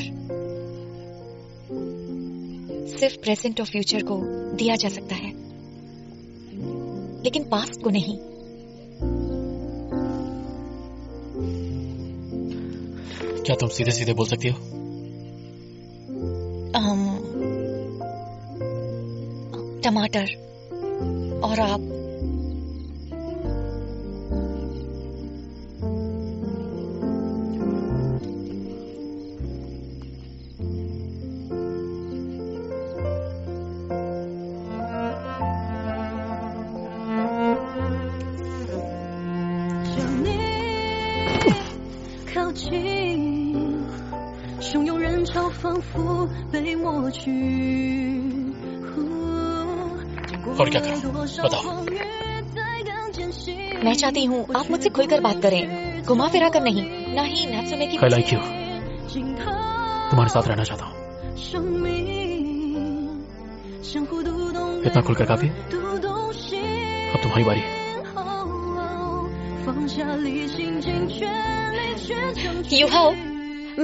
सिर्फ प्रेजेंट और फ्यूचर को दिया जा सकता है, लेकिन पास्ट को नहीं। क्या तुम सीधे सीधे बोल सकती हो? टमाटर और आप और क्या करूं? बताओ। मैं चाहती हूँ आप मुझसे खुलकर बात करें, घुमा फिरा कर नहीं, ना ही नात्सुमे की। I like you। तुम्हारे साथ रहना चाहता हूँ। इतना खुलकर काफी? अब तुम्हारी बारी है।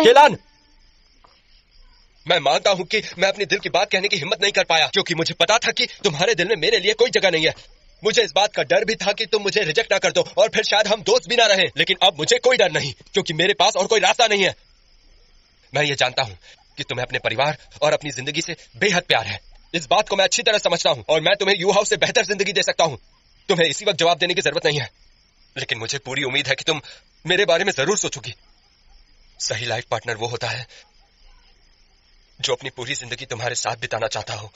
केलान, मैं मानता हूँ कि मैं अपने दिल की बात कहने की हिम्मत नहीं कर पाया, क्योंकि मुझे पता था कि तुम्हारे दिल में मेरे लिए कोई जगह नहीं है। मुझे इस बात का डर भी था कि तुम मुझे रिजेक्ट ना कर दो और फिर शायद हम दोस्त भी ना रहें, लेकिन अब मुझे कोई डर नहीं, क्योंकि मेरे पास और कोई रास्ता नहीं है। मैं ये जानता हूँ कि तुम्हें अपने परिवार और अपनी जिंदगी से बेहद प्यार है। इस बात को मैं अच्छी तरह समझता हूँ और मैं तुम्हें यू हाउस से बेहतर जिंदगी दे सकता हूँ। तुम्हें इसी वक्त जवाब देने की जरूरत नहीं है, लेकिन मुझे पूरी उम्मीद है कि तुम मेरे बारे में जरूर सोचोगी। सही लाइफ पार्टनर वो होता है जो अपनी पूरी जिंदगी तुम्हारे साथ बिताना चाहता हो।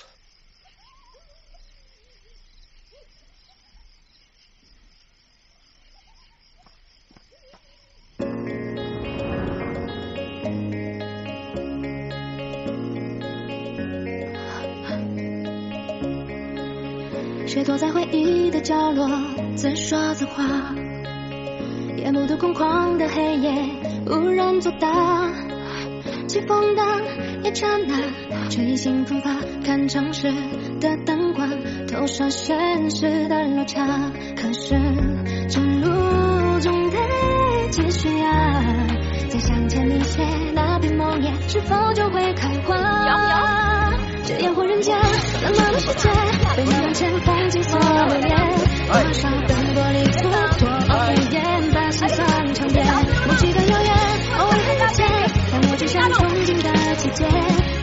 谁躲在回忆的角落自说自话，夜幕都空旷的黑夜无人作答，起风的一刹那吹醒风发，看城市的灯光投射现实的落差，可是这路总得继续啊，再向前一些，那片梦叶是否就会开花？这烟火人间怎么了世界，被你往前放进所有夜，多少灯玻璃错过黑夜，把心酸尝遍，默契的谣言偶尔很热切，但我就像憧憬的季节，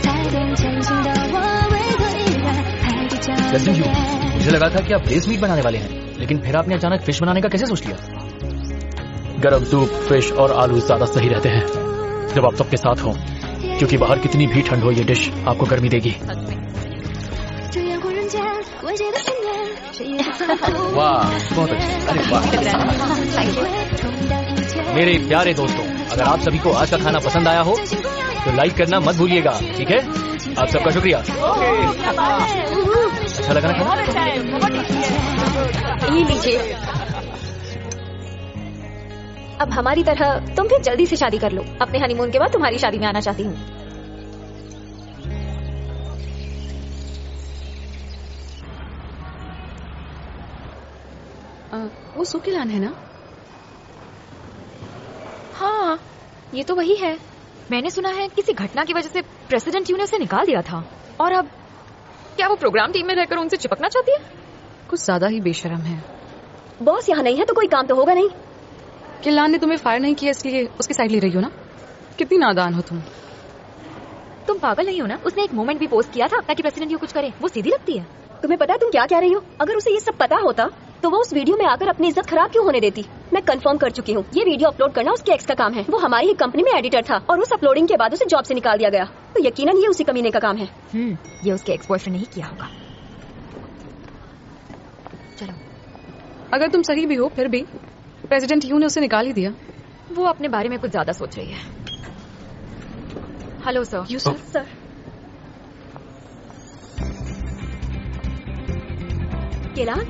踩点前行的我为何依然还比较热烈。 मुझे लगा था कि आप ब्रेस मीट बनाने वाले हैं, लेकिन फिर आपने अचानक फिश बनाने का कैसे सोच लिया? गरम सूप, फिश और आलू ज्यादा सही रहते हैं जब आप सबके साथ हो, क्योंकि बाहर कितनी भी ठंड हो ये डिश आपको गर्मी देगी। वाह, बहुत अच्छा। अरे वाह। मेरे प्यारे दोस्तों, अगर आप सभी को आज का खाना पसंद आया हो तो लाइक करना मत भूलिएगा, ठीक है? आप सबका शुक्रिया। अच्छा लगा ना खाना? ये लीजिए। अब हमारी तरह तुम भी जल्दी से शादी कर लो। अपने हनीमून के बाद तुम्हारी शादी में आना चाहती हूँ। वो सुकेलान है ना? हाँ, ये तो वही है। मैंने सुना है किसी घटना की वजह से प्रेसिडेंट यू ने उसे निकाल दिया था और अब क्या वो प्रोग्राम टीम में रहकर उनसे चिपकना चाहती है? कुछ ज्यादा ही बेशरम है। बॉस यहाँ नहीं है तो कोई काम तो होगा नहीं। किलान ने तुम्हें फायर नहीं किया इसलिए उसकी साइड ले रही हो ना? कितनी नादान हो तुम पागल नहीं हो ना? उसने एक मोमेंट भी पोस्ट किया था ताकि प्रेसिडेंट यू कुछ करे। वो सीधी लगती है। तुम्हें पता है तुम क्या कह रही हो? अगर उसे ये सब पता होता तो वो उस वीडियो में आकर अपनी इज्जत खराब क्यों होने देती? मैं कंफर्म कर चुकी हूँ, ये वीडियो अपलोड करना उसके एक्स का काम है। वो हमारी ही कंपनी में एडिटर था और उस अपलोडिंग के बाद उसे जॉब से निकाल दिया गया। तो यकीनन ये उसी कमीने का काम है। ये उसके एक्स बॉयफ्रेंड नहीं किया होगा। चलो, अगर तुम सही भी हो फिर भी प्रेसिडेंट यू ने उसे निकाल ही दिया। वो अपने बारे में कुछ ज्यादा सोच रही है। Hello sir. You sir. Sir किलान,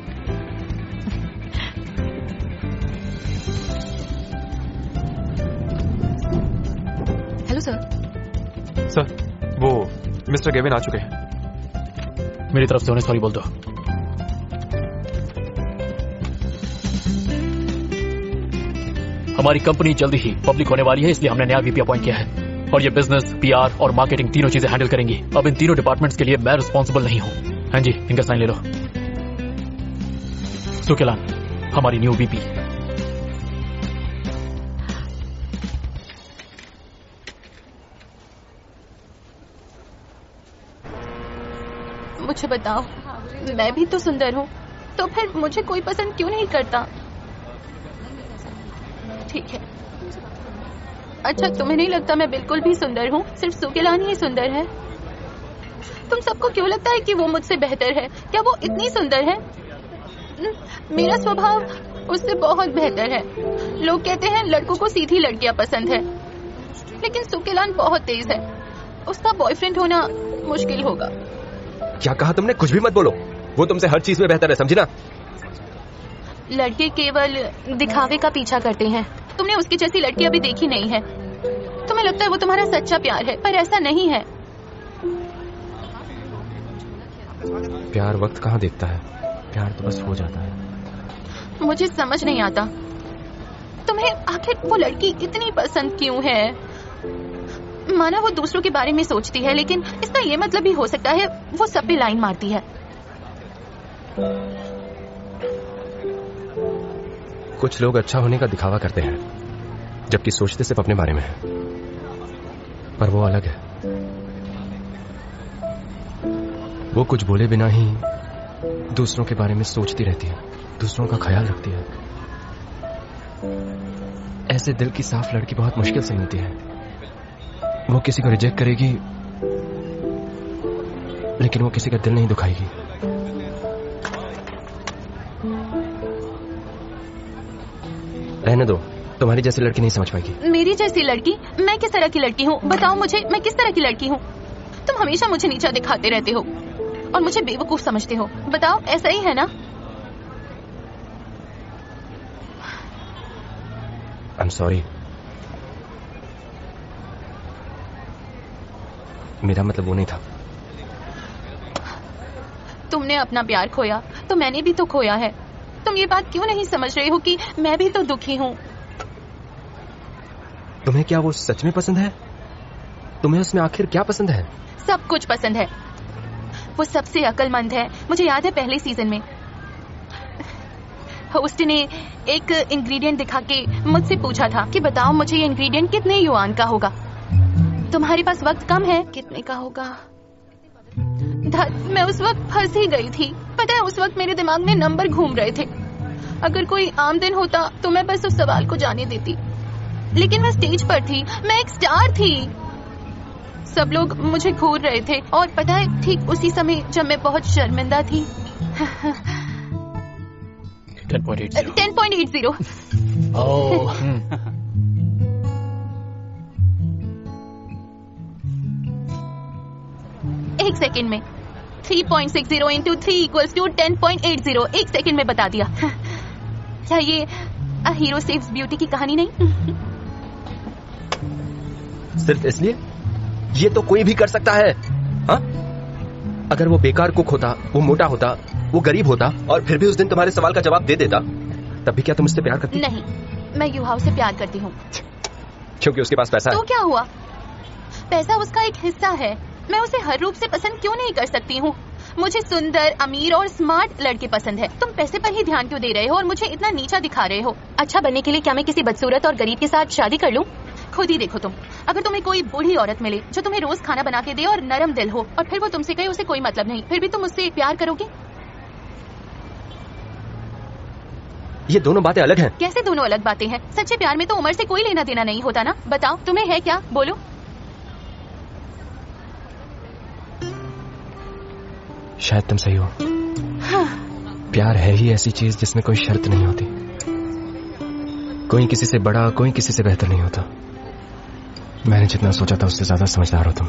हेलो सर। सर वो मिस्टर गेविन आ चुके हैं। मेरी तरफ से उन्हें सॉरी बोल दो। हमारी कंपनी जल्दी ही पब्लिक होने वाली है, इसलिए हमने नया वीपी अपॉइंट किया है और ये बिजनेस, पीआर और मार्केटिंग तीनों चीजें हैंडल करेंगी। अब इन तीनों डिपार्टमेंट्स के लिए मैं रिस्पॉन्सिबल नहीं हूँ। हाँ जी, इनका साइन ले लो। सुकेलान, हमारी न्यू वीपी। मुझे बताओ, मैं भी तो सुंदर हूँ, तो फिर मुझे कोई पसंद क्यों नहीं करता? ठीक है। अच्छा, तुम्हें नहीं लगता मैं बिल्कुल भी सुंदर हूँ? सिर्फ सुकेलान ही सुंदर है। तुम सबको क्यों लगता है कि वो मुझसे बेहतर है? क्या वो इतनी सुंदर है? मेरा स्वभाव उससे बहुत बेहतर है। लोग कहते हैं लड़कों को सीधी लड़कियां पसंद है, लेकिन सुकेलान बहुत तेज है। उसका बॉयफ्रेंड होना मुश्किल होगा। क्या कहा तुमने? कुछ भी मत बोलो। वो तुमसे हर चीज में बेहतर है, समझी ना? लड़के केवल दिखावे का पीछा करते हैं। तुमने उसकी जैसी लड़की अभी देखी नहीं है। तुम्हें लगता है वो तुम्हारा सच्चा प्यार है, पर ऐसा नहीं है। प्यार वक्त कहाँ देखता है, प्यार तो बस हो जाता है। मुझे समझ नहीं आता तुम्हें आखिर वो लड़की इतनी पसंद क्यों है? माना वो दूसरों के बारे में सोचती है, लेकिन इसका ये मतलब भी हो सकता है वो सब पे लाइन मारती है। कुछ लोग अच्छा होने का दिखावा करते हैं, जबकि सोचते सिर्फ अपने बारे में है। पर वो अलग है। वो कुछ बोले बिना ही दूसरों के बारे में सोचती रहती है, दूसरों का ख्याल रखती है। ऐसे दिल की साफ लड़की बहुत मुश्किल से मिलती है। वो किसी को रिजेक्ट करेगी, लेकिन वो किसी का दिल नहीं दुखाएगी। रहने दो, तुम्हारी जैसी लड़की नहीं समझ पाएगी। मेरी जैसी लड़की? मैं किस तरह की लड़की हूँ? बताओ मुझे, मैं किस तरह की लड़की हूँ? तुम हमेशा मुझे नीचा दिखाते रहते हो और मुझे बेवकूफ समझते हो। बताओ, ऐसा ही है ना? I am sorry. मेरा मतलब वो नहीं था। तुमने अपना प्यार खोया तो मैंने भी तो खोया है। तुम ये बात क्यों नहीं समझ रहे हो कि मैं भी तो दुखी हूँ? तुम्हें क्या वो सच में पसंद है? तुम्हें उसमें आखिर क्या पसंद है? सब कुछ पसंद है। वो सबसे अक्लमंद है। मुझे याद है पहले सीजन में होस्ट ने एक इंग्रेडिएंट दिखा के मुझसे पूछा था कि बताओ मुझे ये इंग्रेडिएंट कितने युआन का होगा। तुम्हारे पास वक्त कम है, कितने का होगा? मैं उस वक्त फंस ही गई थी। पता है, उस वक्त मेरे दिमाग में नंबर घूम रहे थे। अगर कोई आम दिन होता तो मैं बस उस सवाल को जाने देती, लेकिन मैं स्टेज पर थी, मैं एक स्टार थी। सब लोग मुझे घूर रहे थे और पता है, ठीक उसी समय जब मैं बहुत शर्मिंदा थी 10.80 एक सेकंड में 3.60 इंटू 3 इक्वल्स टू 10.80। एक सेकंड में बता दिया। क्या ये अ हीरो सेव्स ब्यूटी की कहानी नहीं? सिर्फ इसलिए? ये तो कोई भी कर सकता है। हा? अगर वो बेकार कुक होता, वो मोटा होता, वो गरीब होता और फिर भी उस दिन तुम्हारे सवाल का जवाब दे देता, तब भी क्या तुम उससे प्यार करती? नहीं, मैं युहाव से प्यार करती हूँ। क्योंकि उसके पास पैसा है। तो क्या हुआ? पैसा उसका एक हिस्सा है। मैं उसे हर रूप से पसंद क्यों नहीं कर सकती हूँ? मुझे सुंदर, अमीर और स्मार्ट लड़के पसंद है। तुम पैसे पर ही ध्यान क्यों दे रहे हो और मुझे इतना नीचा दिखा रहे हो? अच्छा बनने के लिए क्या मैं किसी बदसूरत और गरीब के साथ शादी कर लूं? खुद ही देखो तुम, अगर तुम्हें कोई बूढ़ी औरत मिले जो तुम्हें रोज खाना बना के दे और नरम दिल हो, और फिर वो तुमसे कहे उसे कोई मतलब नहीं, फिर भी तुम उससे प्यार करोगे? ये दोनों बातें अलग हैं। कैसे दोनों अलग बातें हैं? सच्चे प्यार में तो उम्र से कोई लेना देना नहीं होता ना। बताओ तुम्हें है क्या, बोलो। शायद तुम सही हो। हाँ। प्यार है ही ऐसी चीज जिसमें कोई शर्त नहीं होती। कोई किसी से बड़ा, कोई किसी से बेहतर नहीं होता। मैंने जितना सोचा था उससे ज्यादा समझदार हो तुम।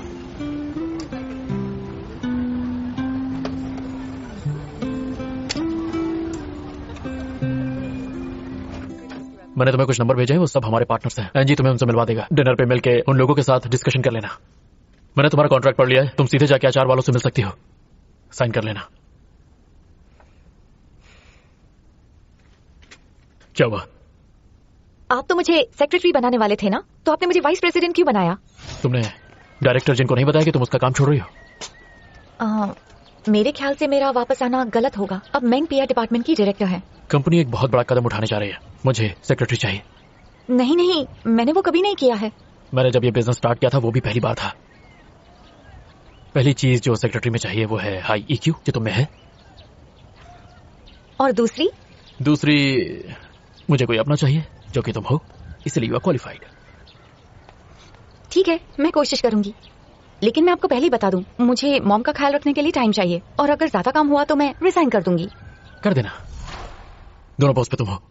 मैंने तुम्हें कुछ नंबर भेजे हैं, वो सब हमारे पार्टनर्स हैं। एनजी तुम्हें उनसे मिलवा देगा। डिनर पे मिलके उन लोगों के साथ डिस्कशन कर लेना। मैंने तुम्हारा कॉन्ट्रैक्ट पढ़ लिया है, तुम सीधे जाके आचार वालों से मिल सकती हो, साइन कर लेना। क्या हुआ? आप तो मुझे सेक्रेटरी बनाने वाले थे ना, तो आपने मुझे वाइस प्रेसिडेंट क्यों बनाया? तुमने डायरेक्टर जिनको नहीं बताया कि तुम उसका काम छोड़ रही हो? मेरे ख्याल से मेरा वापस आना गलत होगा। अब मैं पीआर डिपार्टमेंट की डायरेक्टर है। कंपनी एक बहुत बड़ा कदम उठाने जा रही है, मुझे सेक्रेटरी चाहिए। नहीं नहीं, मैंने वो कभी नहीं किया है। मैंने जब ये बिजनेस स्टार्ट किया था वो भी पहली बार था। पहली चीज जो सेक्रेटरी में चाहिए वो है हाई ईक्यू, जो तुम में है। और दूसरी मुझे कोई अपना चाहिए जो कि तुम हो, इसलिए यू आर क्वालिफाइड। ठीक है, मैं कोशिश करूंगी, लेकिन मैं आपको पहले ही बता दूं, मुझे मॉम का ख्याल रखने के लिए टाइम चाहिए, और अगर ज्यादा काम हुआ तो मैं रिजाइन कर दूंगी। कर देना, दोनों पोस्ट पे तुम हो।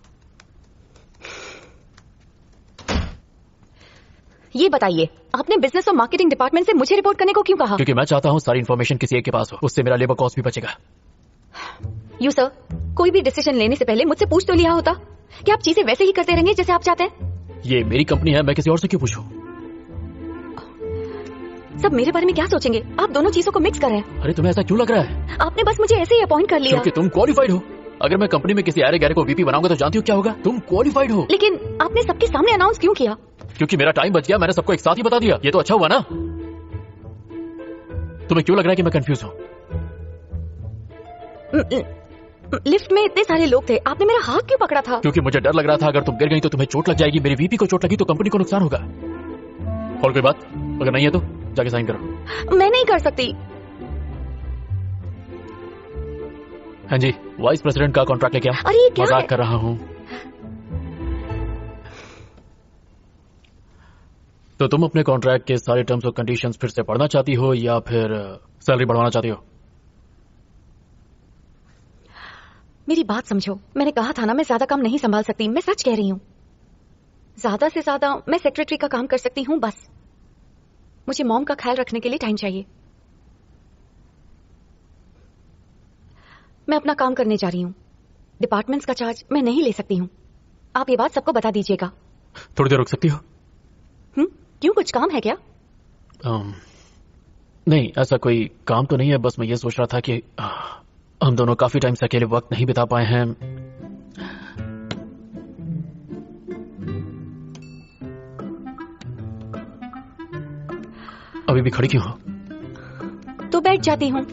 ये बताइए, आपने बिजनेस और मार्केटिंग डिपार्टमेंट से मुझे रिपोर्ट करने को क्यों कहा? क्योंकि मैं चाहता हूँ सारी इन्फॉर्मेशन किसी एक के पास हो, उससे मेरा लेबर कॉस्ट भी बचेगा। यू सर, कोई भी डिसीजन लेने से पहले मुझसे पूछ तो लिया होता। क्या आप चीजें वैसे ही करते रहेंगे जैसे आप चाहते हैं? ये मेरी कंपनी है, मैं किसी और से क्यों पूछूं? सब मेरे बारे में क्या सोचेंगे? आप दोनों चीजों को मिक्स कर रहे हैं। अरे तुम्हें ऐसा क्यों लग रहा है? आपने बस मुझे ऐसे ही अपॉइंट कर लिया। क्योंकि तुम क्वालिफाइड हो। अगर मैं कंपनी में किसी आरे गहरे को वीपी बनाऊंगा तो जानती हो क्या होगा? तुम क्वालिफाइड हो। लेकिन आपने सबके सामने अनाउंस क्यों किया? क्योंकि मेरा टाइम बच गया, मैंने सबको एक साथ ही बता दिया। ये तो अच्छा हुआ ना? तुम्हें क्यों लग रहा है कि मैं कंफ्यूज हूँ? लिफ्ट में इतने सारे लोग थे, आपने मेरा हाथ क्यों पकड़ा था? क्योंकि मुझे डर लग रहा था अगर तुम गिर गई तो तुम्हें चोट लग जाएगी, मेरी वीपी को चोट लगी तो कंपनी को नुकसान होगा। और कोई बात? अगर नहीं है तो जाके साइन करो। मैं नहीं कर सकती। हाँ जी, वाइस प्रेसिडेंट का कॉन्ट्रैक्ट लेके आओ। अरे क्या मजाक कर रहा हूँ। तो तुम अपने कॉन्ट्रैक्ट के सारे टर्म्स और कंडीशंस फिर से पढ़ना चाहती हो या फिर सैलरी बढ़वाना चाहती हो? मेरी बात समझो, मैंने कहा था ना मैं ज्यादा काम नहीं संभाल सकती। मैं सच कह रही हूँ, ज्यादा से ज्यादा मैं सेक्रेटरी का काम कर सकती हूँ बस। मुझे मॉम का ख्याल रखने के लिए टाइम चाहिए। मैं अपना काम करने जा रही हूँ, डिपार्टमेंट्स का चार्ज मैं नहीं ले सकती हूँ। आप ये बात सबको बता दीजिएगा। थोड़ी देर रुक सकती हो? क्यों, कुछ काम है क्या? नहीं, ऐसा कोई काम तो नहीं है, बस मैं ये सोच रहा था कि हम दोनों काफी टाइम से अकेले वक्त नहीं बिता पाए हैं। अभी भी खड़ी क्यों हो? तो बैठ जाती हूँ।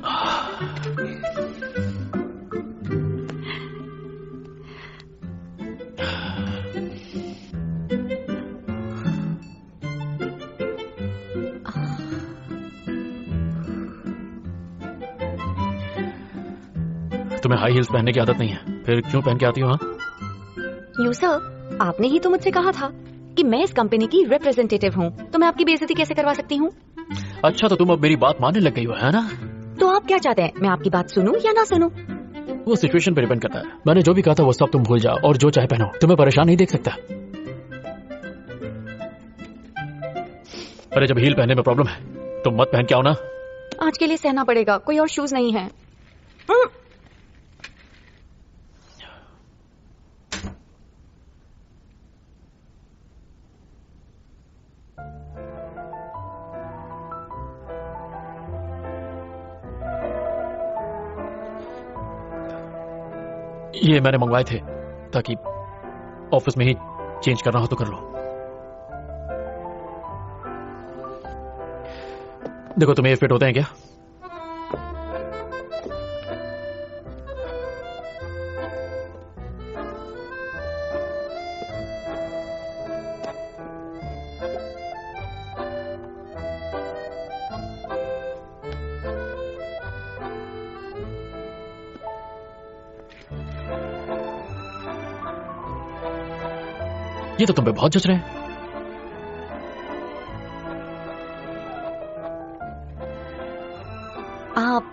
तुम्हें हाई हील्स पहनने की आदत नहीं है, फिर क्यों पहन के आती हो? हाँ यू सर, आपने ही तो मुझसे कहा था कि मैं इस कंपनी की रिप्रेजेंटेटिव हूँ, तो मैं आपकी बेइज्जती कैसे करवा सकती हूँ? अच्छा, तो तुम अब मेरी बात मानने लग गई हो, है ना? तो आप क्या चाहते हैं, मैं आपकी बात सुनूं या ना सुनूं? वो सिचुएशन पे डिपेंड करता है। मैंने जो भी कहा था वो सब तुम भूल जाओ और जो चाहे पहनो। तुम्हें परेशान नहीं देख सकता। अरे जब हील पहनने में प्रॉब्लम है तो मत पहन के आओ ना। आज के लिए सहना पड़ेगा, कोई और शूज नहीं है। ये मैंने मंगवाए थे ताकि ऑफिस में ही चेंज करना हो तो कर लो। देखो तुम्हें ये फिट होते हैं क्या? ये तो तुम पे बहुत जच रहे हैं। आप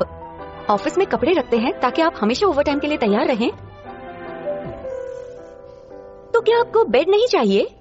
ऑफिस में कपड़े रखते हैं ताकि आप हमेशा ओवर टाइम के लिए तैयार रहें? तो क्या आपको बेड नहीं चाहिए?